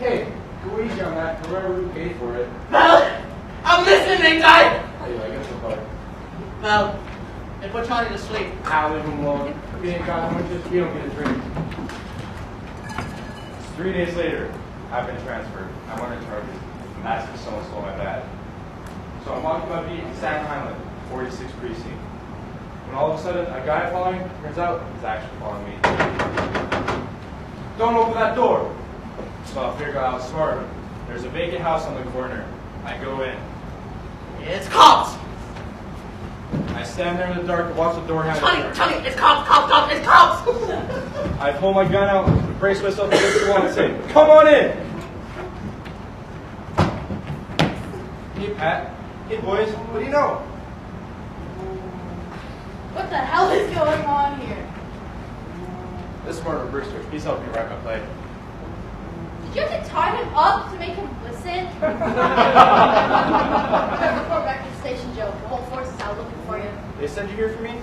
Hey, go easy on that. Remember who paid for it. Well, I'm listening, guy. Hey, I guess we'll Well, they put Johnny to sleep. I'll leave him alone. We ain't got much, just we don't get a drink. 3 days later, I've been transferred. I'm under charges. That's because someone stole my bag. So I'm walking my beat in Staten Island, 46th precinct. When all of a sudden, a guy following, turns out, is actually following me. Don't open that door. So I figure out smart. There's a vacant house on the corner. I go in. It's cops. I stand there in the dark and watch the door handle. Johnny, it's cops, it's cops. I pull my gun out, brace myself against the wall and say, come on in! Hey, Pat. Hey, boys. What do you know? What the hell is going on here? This is Martin Brewster. He's helping me write my play. Did you have to tie him up to make him listen? Report back to the station, Joe. The whole force is out looking for you. They sent you here for me?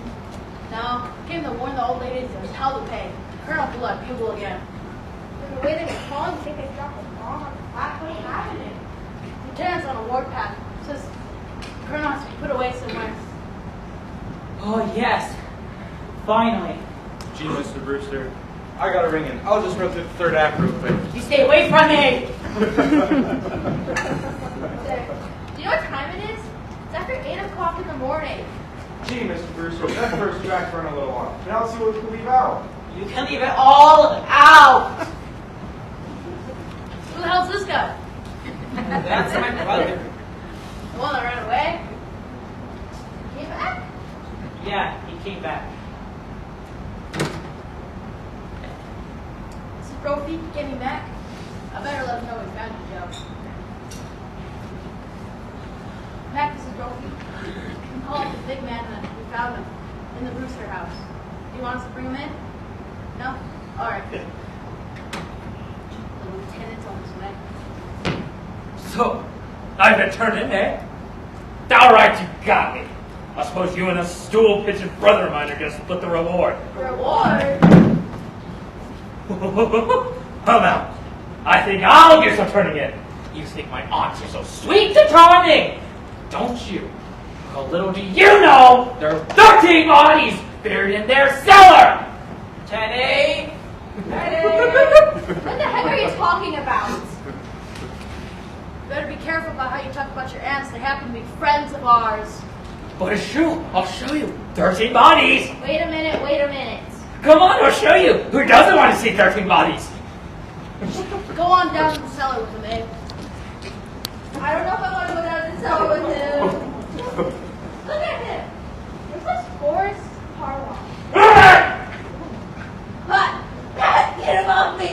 No, came to warn the old ladies there was hell to pay. Colonel blew that bugle again. From the way they were calling, you think they dropped a bomb on the flat? What's happening? Lieutenant's on a warpath. Says the Colonel has to be put away somewhere. Oh, yes. Finally. Gee, Mr. Brewster, I got a ring in. I'll just run through the third act real quick. You stay away from me. Do you know what time it is? It's after 8 o'clock in the morning. Gee, Mr. Brewster, that first track's running a little long. Now let's see what we can leave out. You can leave it all out. Who the hell's this guy? That's my brother. The one that ran away? Came back? Yeah, he came back. This is Brophy getting back. I better let him know we found you, Joe. Mac, this is Brophy. We call him the big man that we found him in the Brewster house. Do you want us to bring him in? No? Alright. The lieutenant's on his way. So, I've been turned in, eh? All right, you got me. I suppose you and a stool-pitching brother of mine are going to split the reward. Reward? Well now, I think I'll get some turning in. You think my aunts are so sweet and charming, don't you? Well, little do you know, there are 13 bodies buried in their cellar. 10A. What the heck are you talking about? You better be careful about how you talk about your aunts. They happen to be friends of ours. But it's true, I'll show you. 13 bodies. Wait a minute. Come on, I'll show you. Who doesn't want to see 13 bodies? Go on down to the cellar with him, Abe. I don't know if I want to go down to the cellar with him. Look at him. There's this Forrest Harlow. But, get him off me.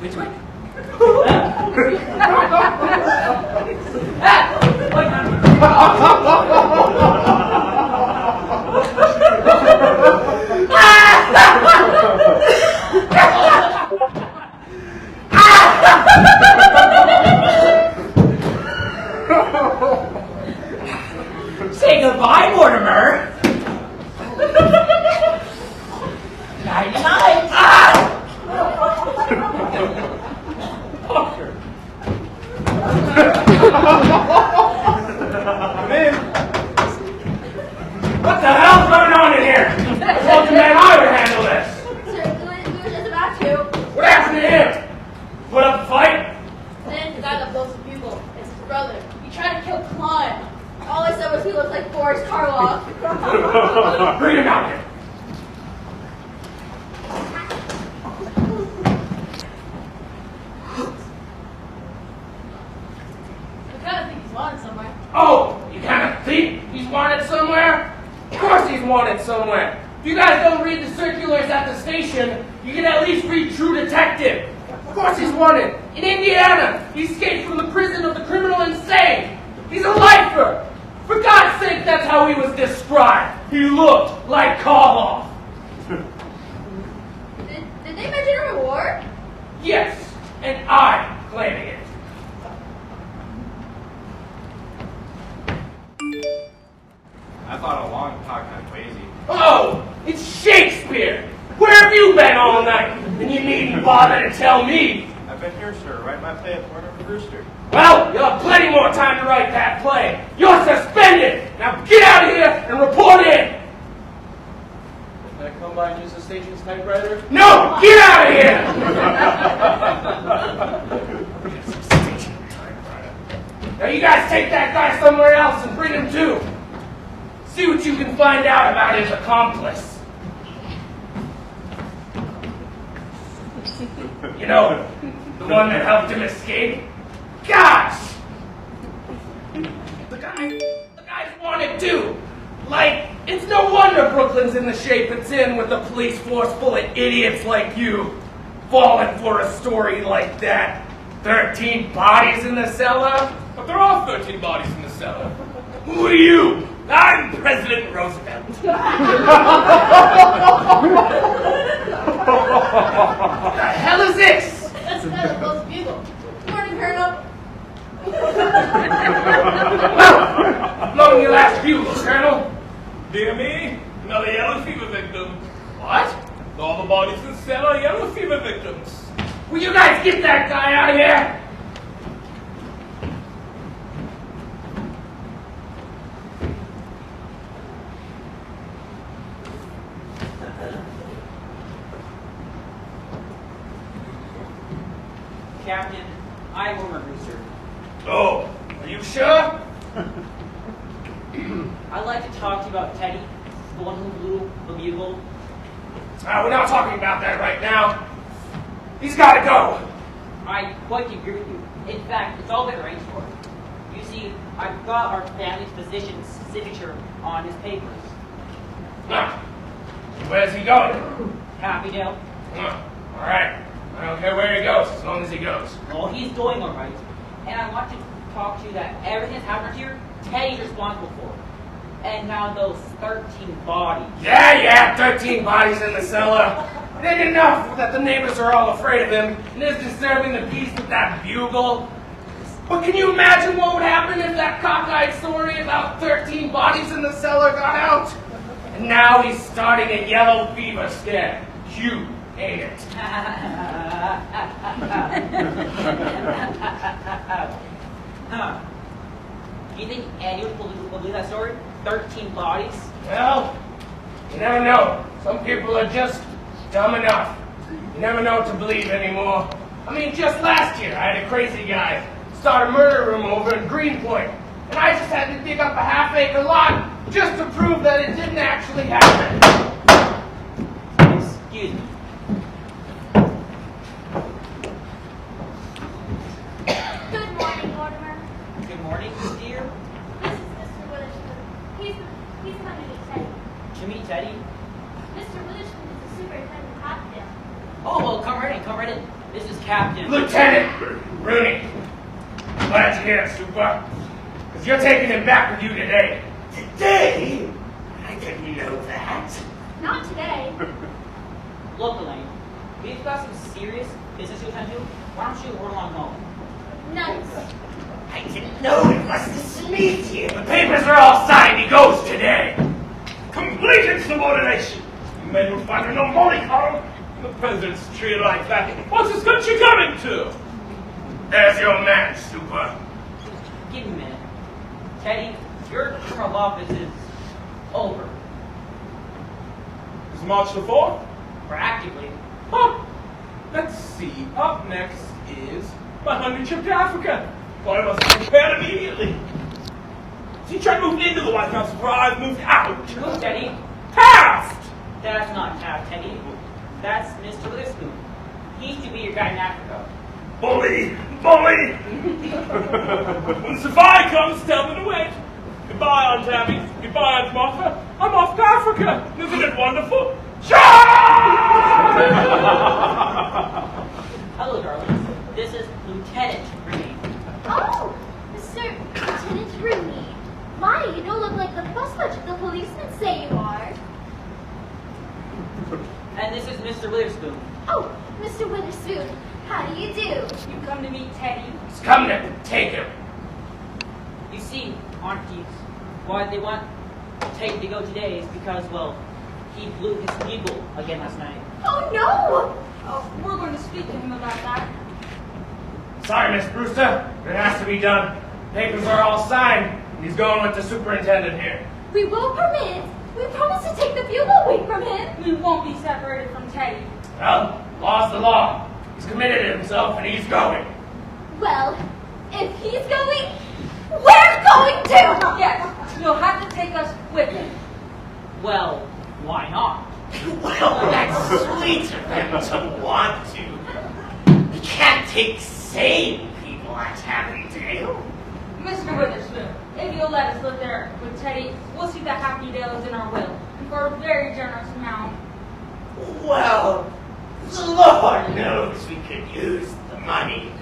Which way? Say goodbye, Mortimer. Night night. Fucker. Come in. What the hell's going on in here? I told you, man, I would handle this. Sir, we were just about to. What happened to him? Put up a fight? Then the guy that blows the bugle. It's his brother. He tried to kill Klein. All I said was he looked like Boris Karloff. Bring him out here. I kind of think he's wanted somewhere. Oh, you kind of think he's wanted somewhere? Of course he's wanted somewhere. If you guys don't read the circulars at the station, you can at least read True Detective. Of course he's wanted. In Indiana, he escaped from the prison of the criminal insane. He's a lifer. For God's sake, that's how he was described. He looked like Karloff. Did they mention a reward? Yes, and I'm claiming it. I thought a long talk kind of crazy. Oh, it's Shakespeare. Where have you been all night? And you needn't bother to tell me. I've been here, sir, writing my play at Warner Rooster. Well, you'll have plenty more time to write that play. You're suspended. Now get out of here and report in. Can I come by and use the station's typewriter? No, get out of here. Now you guys take that guy somewhere else and bring him too. See what you can find out about his accomplice. You know, the one that helped him escape? Gosh! The guy's wanted too. Like, it's no wonder Brooklyn's in the shape it's in with a police force full of idiots like you. Falling for a story like that. 13 bodies in the cellar? But there are 13 bodies in the cellar. Who are you? I'm President Roosevelt. What the hell is this? That's the Post Bugle. Good morning, Colonel. Blow your last bugle, Colonel. Dear me, another yellow fever victim. What? All the bodies in the cellar are yellow fever victims. Will you guys get that guy out of here? Captain, I Warner Rooster. Oh, are you sure? I'd like to talk to you about Teddy, the one who blew the bugle. We're not talking about that right now. He's got to go. I quite agree with you. In fact, it's all been arranged for. You see, I've got our family's physician's signature on his papers. Now, where's he going? Happydale. All right. I don't care where he goes, as long as he goes. Well, he's going all right. And I want to talk to you that everything that's happened here, Teddy's responsible for. And now those 13 bodies. Yeah, 13 bodies in the cellar. It ain't enough that the neighbors are all afraid of him and is disturbing the peace with that bugle. But can you imagine what would happen if that cockeyed story about 13 bodies in the cellar got out? And now he's starting a yellow fever scare. Cute, ain't it? Do you think Eddie would believe that story? 13 bodies? Well, you never know. Some people are just dumb enough. You never know what to believe anymore. I mean, just last year, I had a crazy guy start a murder room over in Greenpoint. And I just had to dig up a half-acre lot just to prove that it didn't actually happen. Excuse me. Good morning, Mortimer. Good morning, dear. This is Mr. Witherspoon. He's coming to meet Teddy. To meet Teddy? Mr. Witherspoon is the superintendent of Hopdale. Oh, well, come right in. This is Captain. Lieutenant Rooney. Glad you're here, Super. Because you're taking him back with you today. Today? I didn't know that. Not today. Look, Elaine, we've got some serious business to attend to. Why don't you run along home? Nice. I didn't know it was to meet you. The papers are all signed. He goes today. Complete insubordination. You men will find no mollycoddle in the president's tree like that. What's this country coming to? There's your man, Super. Give me a minute. Teddy, your term of office is over. Is March the 4th? Practically. Huh. Let's see. Up next is my 100 trip to Africa. Well, I must be prepared immediately. So you tried moving into the White House before I moved out. Who's Teddy? Taft! That's not Taft, Teddy. That's Mr. Witherspoon. He used to be your guide in Africa. Bully! Bully! When Safari comes, tell me to wait. Goodbye, Aunt Tabby. Goodbye, Aunt Martha. I'm off to Africa. Isn't it wonderful? Hello, darling. is Mr. Witherspoon. Oh, Mr. Witherspoon, how do you do? You come to meet Teddy. He's come to take him. You see, aunties, why they want Teddy to go today is because, well, he blew his bugle again last night. Oh no! Oh, we're going to speak to him about that. Sorry, Miss Brewster. It has to be done. Papers are all signed. He's going with the superintendent here. We won't permit. We promise to take the bugle away from him. We won't be separated from Teddy. Well, law's the law. He's committed himself and he's going. Well, if he's going, we're going to! Yes, you'll have to take us with him. Well, why not? Well, that's sweet of him to want to. He can't take sane people at Happydale. Mr. Witherspoon, if you'll let us live there with Teddy, we'll see the Happy Dale is in our will, and for a very generous amount. Well, the Lord knows we could use the money.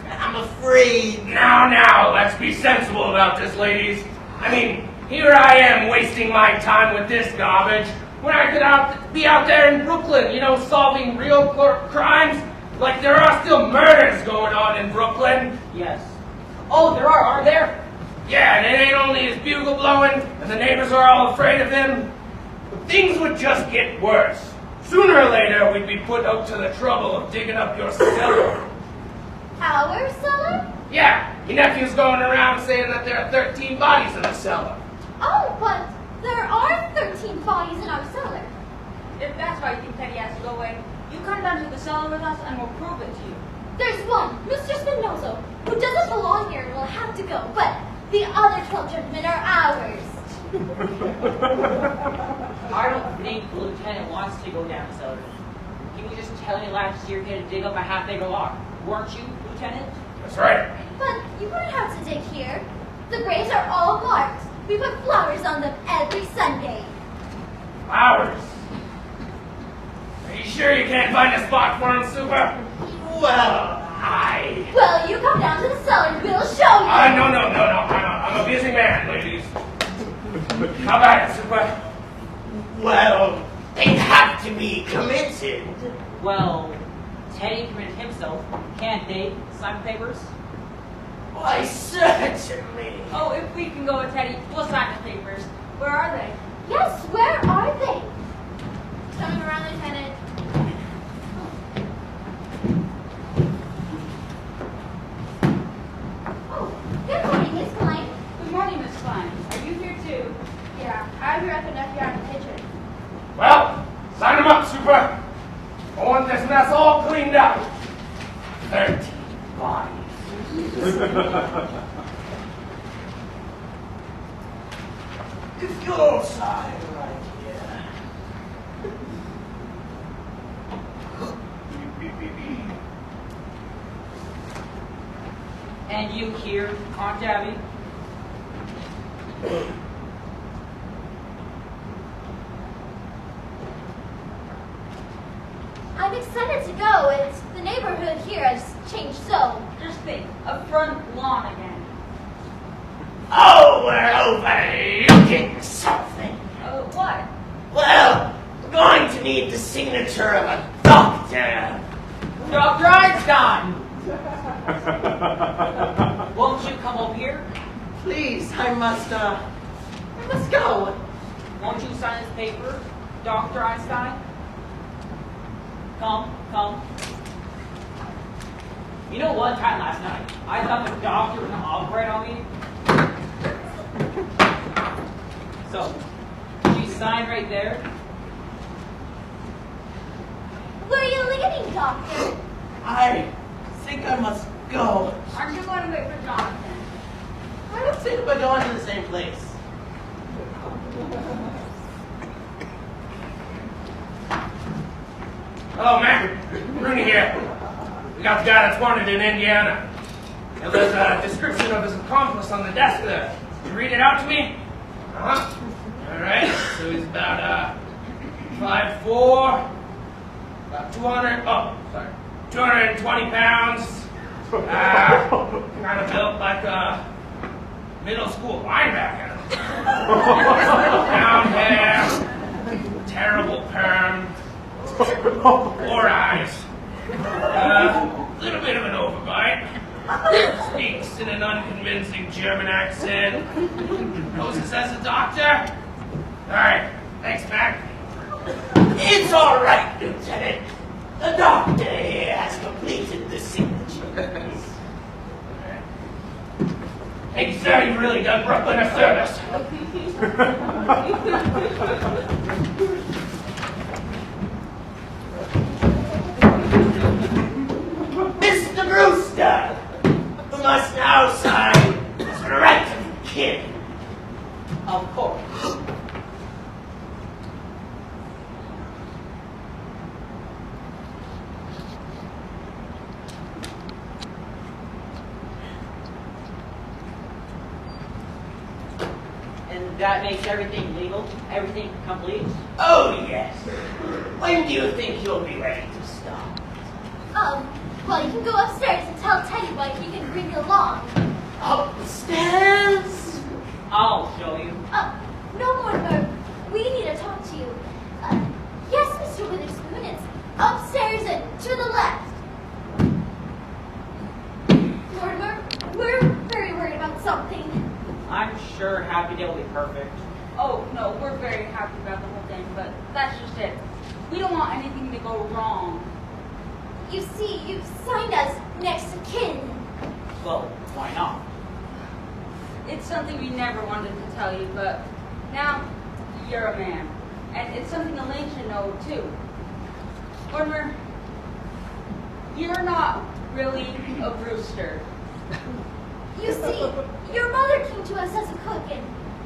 I'm afraid. Now, let's be sensible about this, ladies. I mean, here I am wasting my time with this garbage when I could be out there in Brooklyn, solving real crimes. Like there are still murders going on in Brooklyn. Yes. Oh, there are there? Yeah, and it ain't only his bugle blowing, and the neighbors are all afraid of him. But things would just get worse. Sooner or later, we'd be put out to the trouble of digging up your cellar. Our cellar? Yeah, your nephew's going around saying that there are 13 bodies in the cellar. Oh, but there are 13 bodies in our cellar. If that's why you think Teddy has to go away, you come down to the cellar with us and we'll prove it to you. There's one, Mr. Spinoza, who doesn't belong here and will have to go, but the other 12 gentlemen are ours. I don't think the lieutenant wants to go down the cellar. He was just telling you last year he had to dig up a half-acre lot. Weren't you, Lieutenant? That's right. But you wouldn't have to dig here. The graves are all marked. We put flowers on them every Sunday. Flowers? Are you sure you can't find a spot for him, Super? Well, Well, you come down to the cellar and we'll show you. No. I'm a busy man, ladies. How about it, Super? well, they have to be committed. Well, Teddy committed himself. Can't they sign the papers? Why, certainly. Oh, if we can go with Teddy, we'll sign the papers. Where are they? Yes, where are they? Coming around, Lieutenant. Oh, good morning, Miss Klein. Good morning, Miss Klein. Are you here too? Yeah, I'm here at the nephew out in the kitchen. Well, sign him up, Super. I want this mess all cleaned up. 13 bodies. If you'll sign right here. And you here, Aunt Abby? I'm excited to go. The neighborhood here has changed so. Just think, a front lawn again. Oh, we're overlooking something. What? Well, we're going to need the signature of a doctor. Dr. Einstein! Won't you come up here? Please, I must go. Won't you sign this paper, Dr. Einstein? Come. You know, one time last night, I thought the doctor was gonna operate on me. So, you sign right there. Where are you leaving, Doctor? I think I must go. Aren't you going to wait for Jonathan? I don't think we're going to the same place. Hello, Mac. Rooney here. We got the guy that's wanted in Indiana. Now, there's a description of his accomplice on the desk there. Can you read it out to me? Uh-huh. All right. So he's about 5'4", about 220 pounds. Kind of built like a middle school linebacker. Brown hair, terrible perm. Four eyes. Little bit of an overbite. Speaks in an unconvincing German accent. Poses as a doctor. Alright, thanks, Mac. It's all right, Lieutenant. The doctor here has completed the signature. Thank you, sir. You've really done Brooklyn a service. Mr. Brewster, you must now sign as right of kin. Of course. And that makes everything legal? Everything complete? Oh, yes. When do you think you'll be ready to start? Well, you can go upstairs and tell Teddy what he can bring along. Up the stairs? I'll show you. No, Mortimer. We need to talk to you. Yes, Mr. Witherspoon, it's upstairs and to the left. Mortimer, we're very worried about something. I'm sure Happy Day will be perfect. Oh, no, we're very happy about the whole thing, but that's just it. We don't want anything to go wrong. You see, you've signed us next of kin. Well, why not? It's something we never wanted to tell you, but now you're a man. And it's something Elaine should know, too. Mortimer, you're not really a Brewster. You see, your mother came to us as a cook, and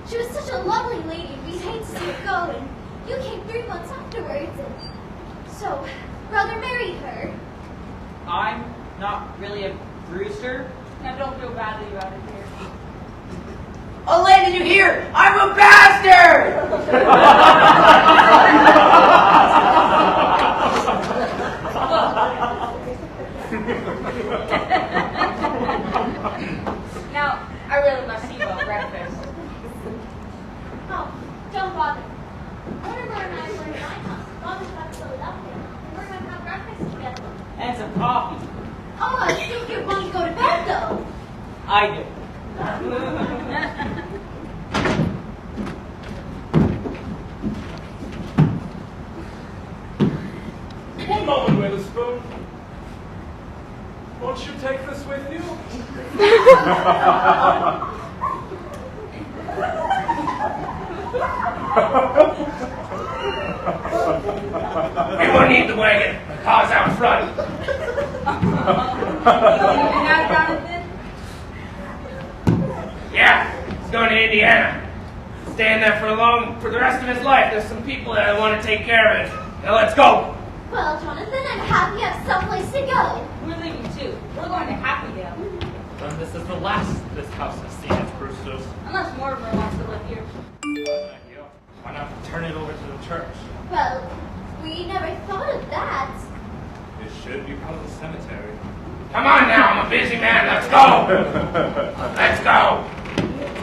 she was such a lovely lady, we'd hate to see her go, and you came 3 months afterwards, and so, brother married her. I'm not really a Brewster. Now don't feel badly about it here. Elaine, did you hear? I'm a bastard! Now, I really must see you about breakfast. Oh, don't bother. Mortimer and I were in my house. Mother's back to Philadelphia, and we're going to have breakfast together. And some coffee. Oh, I think you're going to go to bed, though. I do. One moment, Witherspoon. Won't you take this with you? We won't need the wagon. The car's out front. Yeah, he's going to Indiana. Staying there for the rest of his life. There's some people that I want to take care of it. Now let's go. Well, Jonathan, I'm happy you have someplace to go. We're leaving too. We're going to Happydale. Then this is the last this house has seen at Brewster's. Unless Mortimer wants to live here. Why not turn it over to the church? Well, we never thought of that. It should be part of the cemetery. Come on now, I'm a busy man. Let's go. Let's go.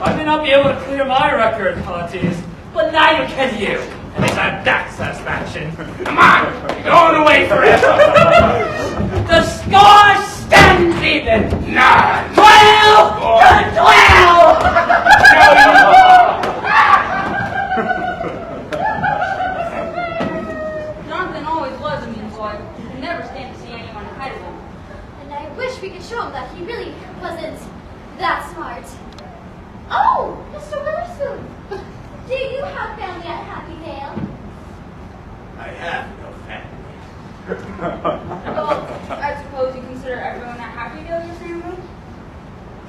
I may not be able to clear my record, Pontes, but neither can you. At least I have that satisfaction. Come on. You're going away forever. The score stands even. 9. 12 to 12! Jonathan always was a mean boy. He never stand to see anyone ahead of him. And I wish we could show him that he really wasn't that smart. Oh, Mr. Witherspoon, do you have family at Happydale? I have no family. Well, I suppose you consider everyone at Happydale your family?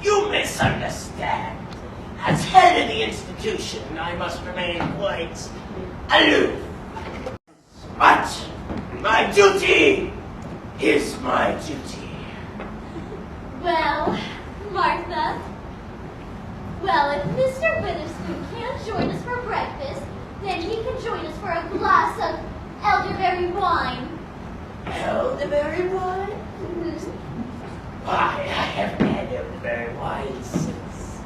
You misunderstand. As head of the institution, I must remain quite aloof. But my duty is my duty. Well, Martha. Well, if Mr. Witherspoon can't join us for breakfast, then he can join us for a glass of elderberry wine. Elderberry wine? Why, I haven't had elderberry wine since.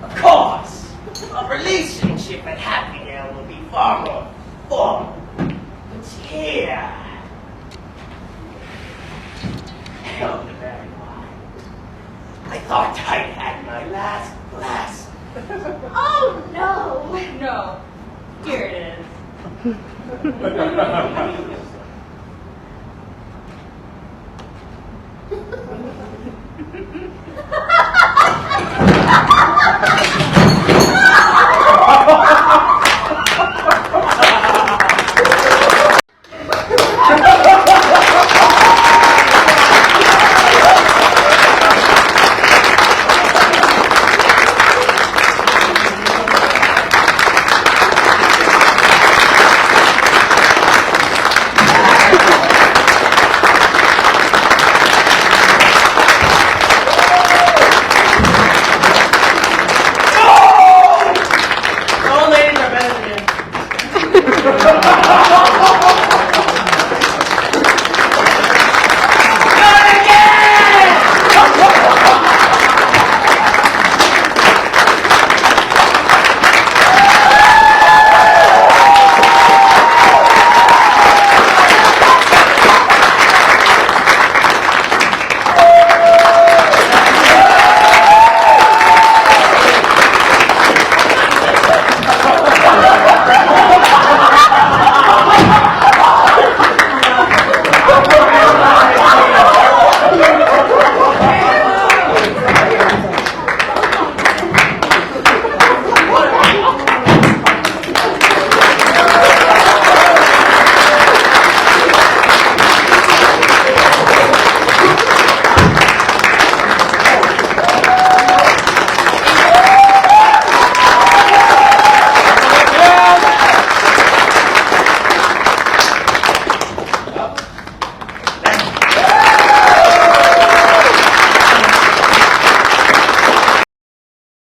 Of course, a relationship at Happydale will be far more formal All ladies are better than you.